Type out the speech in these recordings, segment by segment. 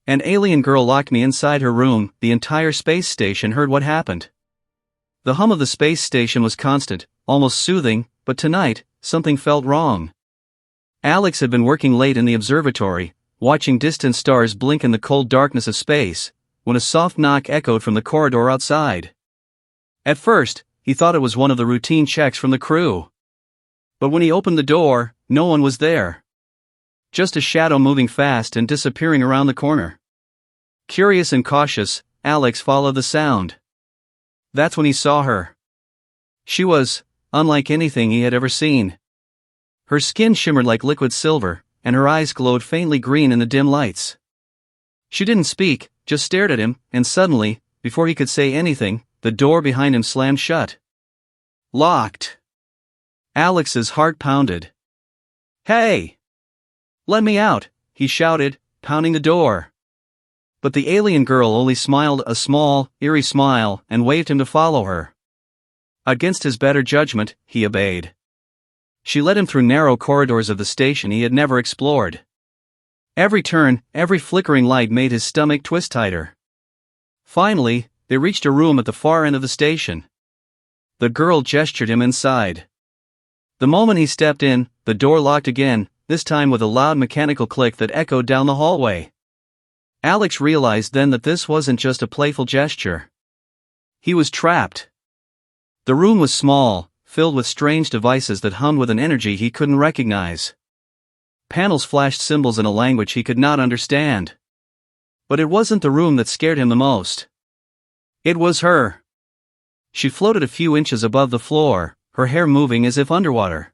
An alien girl locked me inside her room. The entire space station heard what happened. The hum of the space station was constant, almost soothing, but tonight, something felt wrong. Alex had been working late in the observatory, watching distant stars blink in the cold darkness of space, when a soft knock echoed from the corridor outside. At first, he thought it was one of the routine checks from the crew. But when he opened the door, no one was there. Just a shadow moving fast and disappearing around the corner. Curious and cautious, Alex followed the sound. That's when he saw her. She was unlike anything he had ever seen. Her skin shimmered like liquid silver, and her eyes glowed faintly green in the dim lights. She didn't speak, just stared at him, and suddenly, before he could say anything, the door behind him slammed shut. Locked. Alex's heart pounded. "Hey! Let me out," he shouted, pounding the door. But the alien girl only smiled a small, eerie smile and waved him to follow her. Against his better judgment, he obeyed. She led him through narrow corridors of the station he had never explored. Every turn, every flickering light made his stomach twist tighter. Finally, they reached a room at the far end of the station. The girl gestured him inside. The moment he stepped in, the door locked again, this time with a loud mechanical click that echoed down the hallway. Alex realized then that this wasn't just a playful gesture. He was trapped. The room was small, filled with strange devices that hummed with an energy he couldn't recognize. Panels flashed symbols in a language he could not understand. But it wasn't the room that scared him the most. It was her. She floated a few inches above the floor, her hair moving as if underwater.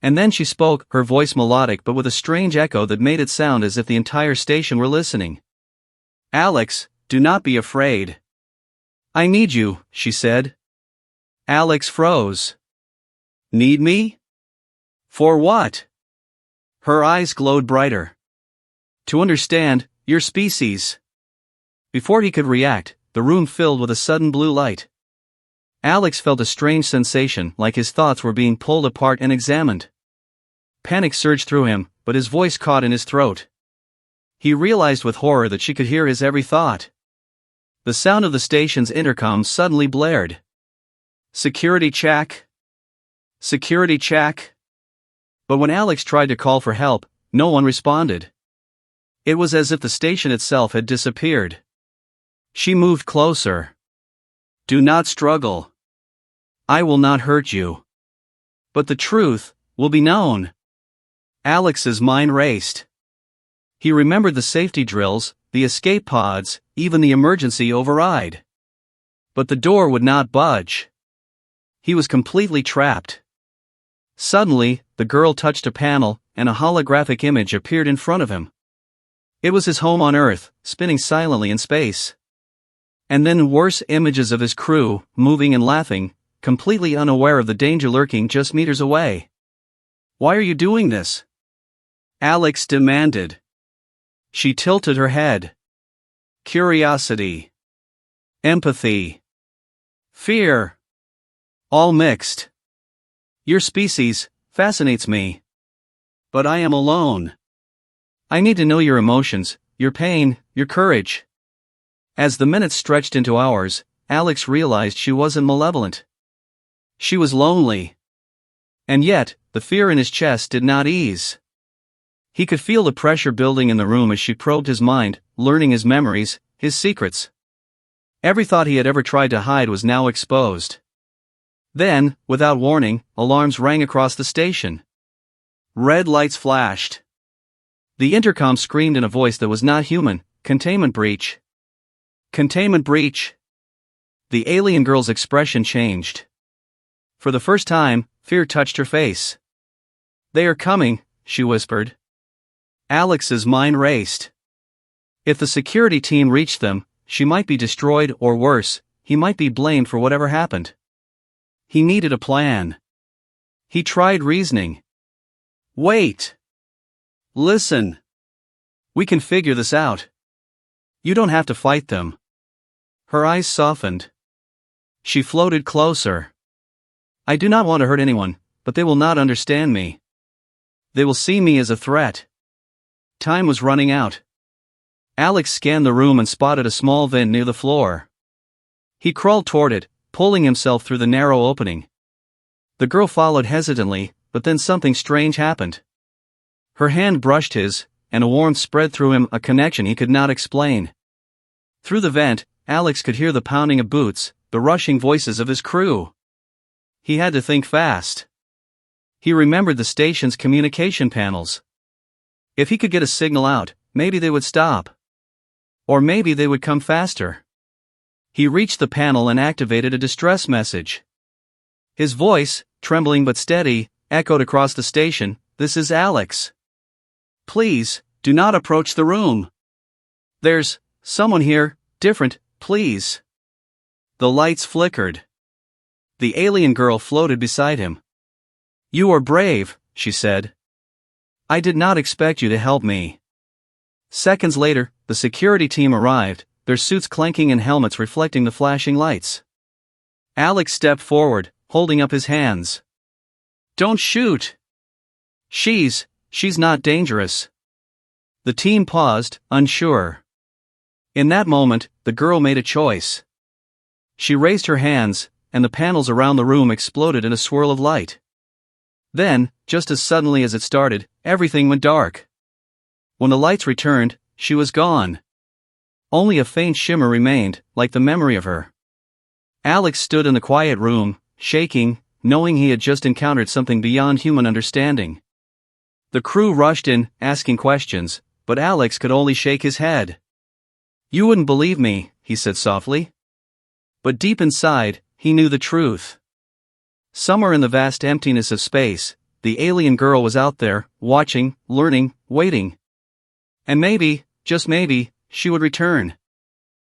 And then she spoke, her voice melodic but with a strange echo that made it sound as if the entire station were listening. "Alex, do not be afraid. I need you," she said. Alex froze. "Need me? For what?" Her eyes glowed brighter. "To understand your species." Before he could react, the room filled with a sudden blue light. Alex felt a strange sensation, like his thoughts were being pulled apart and examined. Panic surged through him, but his voice caught in his throat. He realized with horror that she could hear his every thought. The sound of the station's intercom suddenly blared. "Security check. Security check." But when Alex tried to call for help, no one responded. It was as if the station itself had disappeared. She moved closer. "Do not struggle. I will not hurt you. But the truth will be known." Alex's mind raced. He remembered the safety drills, the escape pods, even the emergency override. But the door would not budge. He was completely trapped. Suddenly, the girl touched a panel, and a holographic image appeared in front of him. It was his home on Earth, spinning silently in space. And then worse images of his crew, moving and laughing, completely unaware of the danger lurking just meters away. "Why are you doing this?" Alex demanded. She tilted her head. Curiosity. Empathy. Fear. All mixed. "Your species fascinates me. But I am alone. I need to know your emotions, your pain, your courage." As the minutes stretched into hours, Alex realized she wasn't malevolent. She was lonely. And yet, the fear in his chest did not ease. He could feel the pressure building in the room as she probed his mind, learning his memories, his secrets. Every thought he had ever tried to hide was now exposed. Then, without warning, alarms rang across the station. Red lights flashed. The intercom screamed in a voice that was not human, "Containment breach. Containment breach." The alien girl's expression changed. For the first time, fear touched her face. "They are coming," she whispered. Alex's mind raced. If the security team reached them, she might be destroyed or worse, he might be blamed for whatever happened. He needed a plan. He tried reasoning. "Wait. Listen. We can figure this out. You don't have to fight them." Her eyes softened. She floated closer. "I do not want to hurt anyone, but they will not understand me. They will see me as a threat." Time was running out. Alex scanned the room and spotted a small vent near the floor. He crawled toward it, pulling himself through the narrow opening. The girl followed hesitantly, but then something strange happened. Her hand brushed his, and a warmth spread through him, a connection he could not explain. Through the vent, Alex could hear the pounding of boots, the rushing voices of his crew. He had to think fast. He remembered the station's communication panels. If he could get a signal out, maybe they would stop. Or maybe they would come faster. He reached the panel and activated a distress message. His voice, trembling but steady, echoed across the station. "This is Alex. Please, do not approach the room. There's someone here, different, please." The lights flickered. The alien girl floated beside him. "You are brave," she said. "I did not expect you to help me." Seconds later, the security team arrived, their suits clanking and helmets reflecting the flashing lights. Alex stepped forward, holding up his hands. "Don't shoot. She's not dangerous." The team paused, unsure. In that moment, the girl made a choice. She raised her hands, and the panels around the room exploded in a swirl of light. Then, just as suddenly as it started, everything went dark. When the lights returned, she was gone. Only a faint shimmer remained, like the memory of her. Alex stood in the quiet room, shaking, knowing he had just encountered something beyond human understanding. The crew rushed in, asking questions, but Alex could only shake his head. "You wouldn't believe me," he said softly. But deep inside, he knew the truth. Somewhere in the vast emptiness of space, the alien girl was out there, watching, learning, waiting. And maybe, just maybe, she would return.